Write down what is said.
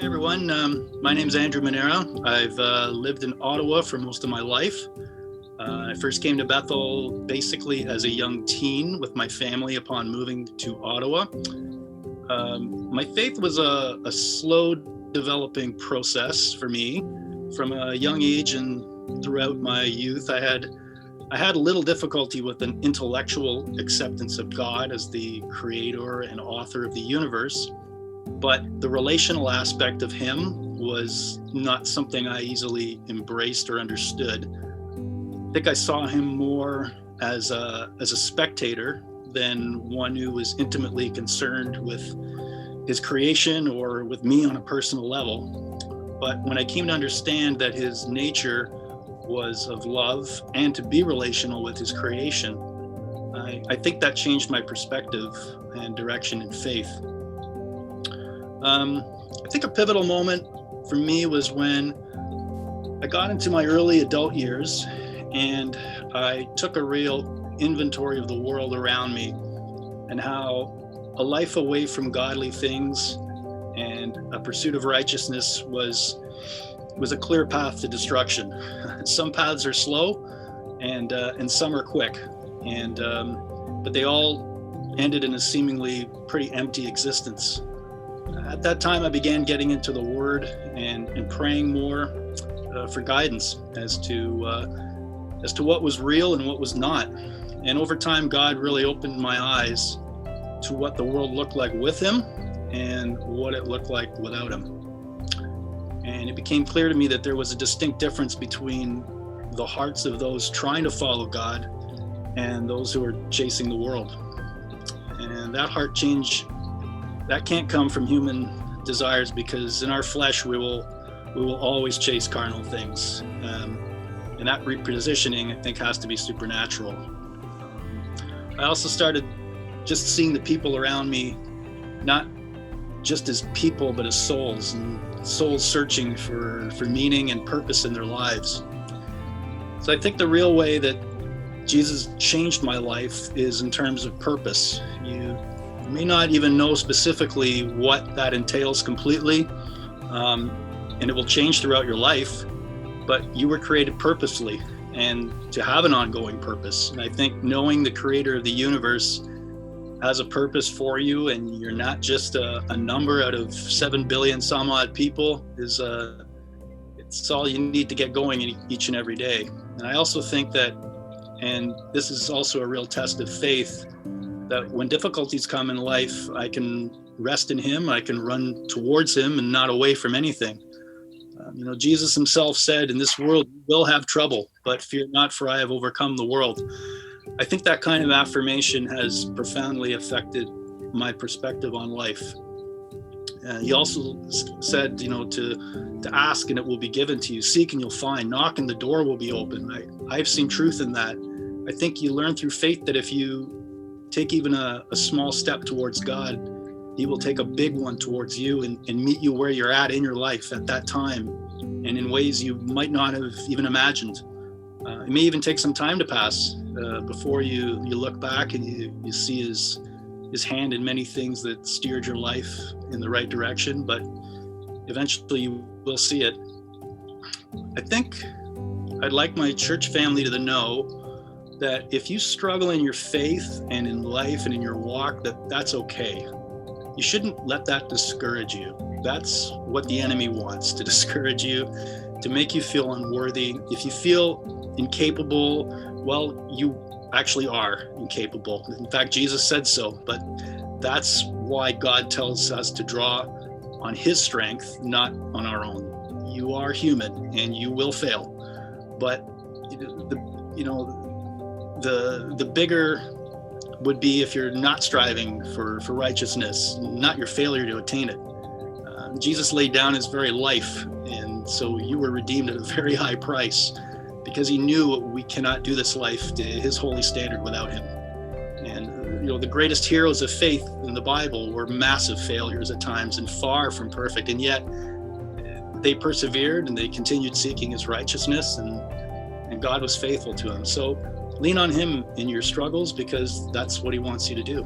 Hey everyone, my name is Andrew Monero. I've lived in Ottawa for most of my life. I first came to Bethel basically as a young teen with my family upon moving to Ottawa. My faith was a slow developing process for me. From a young age and throughout my youth, I had a little difficulty with an intellectual acceptance of God as the creator and author of the universe. But the relational aspect of him was not something I easily embraced or understood. I think I saw him more as a spectator than one who was intimately concerned with his creation or with me on a personal level. But when I came to understand that his nature was of love and to be relational with his creation, I think that changed my perspective and direction in faith. I think a pivotal moment for me was when I got into my early adult years and I took a real inventory of the world around me and how a life away from godly things and a pursuit of righteousness was a clear path to destruction. Some paths are slow and some are quick, but they all ended in a seemingly pretty empty existence. At that time, I began getting into the Word and praying more for guidance as to what was real and what was not. And over time, God really opened my eyes to what the world looked like with Him and what it looked like without Him. And it became clear to me that there was a distinct difference between the hearts of those trying to follow God and those who are chasing the world. And that heart change, that can't come from human desires, because in our flesh we will always chase carnal things, and that repositioning, I think, has to be supernatural. I also started just seeing the people around me not just as people but as souls, and souls searching for meaning and purpose in their lives. So I think the real way that Jesus changed my life is in terms of purpose. You may not even know specifically what that entails completely, and it will change throughout your life, but you were created purposely and to have an ongoing purpose. And I think knowing the creator of the universe has a purpose for you, and you're not just a number out of 7 billion some odd people, it's all you need to get going each and every day. And I also think that, and this is also a real test of faith, that when difficulties come in life, I can rest in Him, I can run towards Him and not away from anything. Jesus Himself said, "In this world you will have trouble, but fear not, for I have overcome the world." I think that kind of affirmation has profoundly affected my perspective on life. He also said, to ask and it will be given to you, seek and you'll find, knock and the door will be open. I've seen truth in that. I think you learn through faith that if you take even a small step towards God, He will take a big one towards you and meet you where you're at in your life at that time, and in ways you might not have even imagined. It may even take some time to pass before you look back and you see his hand in many things that steered your life in the right direction, but eventually you will see it. I think I'd like my church family to know that if you struggle in your faith and in life and in your walk, that's okay. You shouldn't let that discourage you. That's what the enemy wants, to discourage you, to make you feel unworthy. If you feel incapable, well, you actually are incapable. In fact, Jesus said so, but that's why God tells us to draw on His strength, not on our own. You are human and you will fail, but the bigger would be if you're not striving for righteousness, not your failure to attain it. Jesus laid down His very life, and so you were redeemed at a very high price, because He knew we cannot do this life to His holy standard without Him. And the greatest heroes of faith in the Bible were massive failures at times and far from perfect, and yet they persevered and they continued seeking His righteousness, and God was faithful to them. So lean on Him in your struggles, because that's what He wants you to do.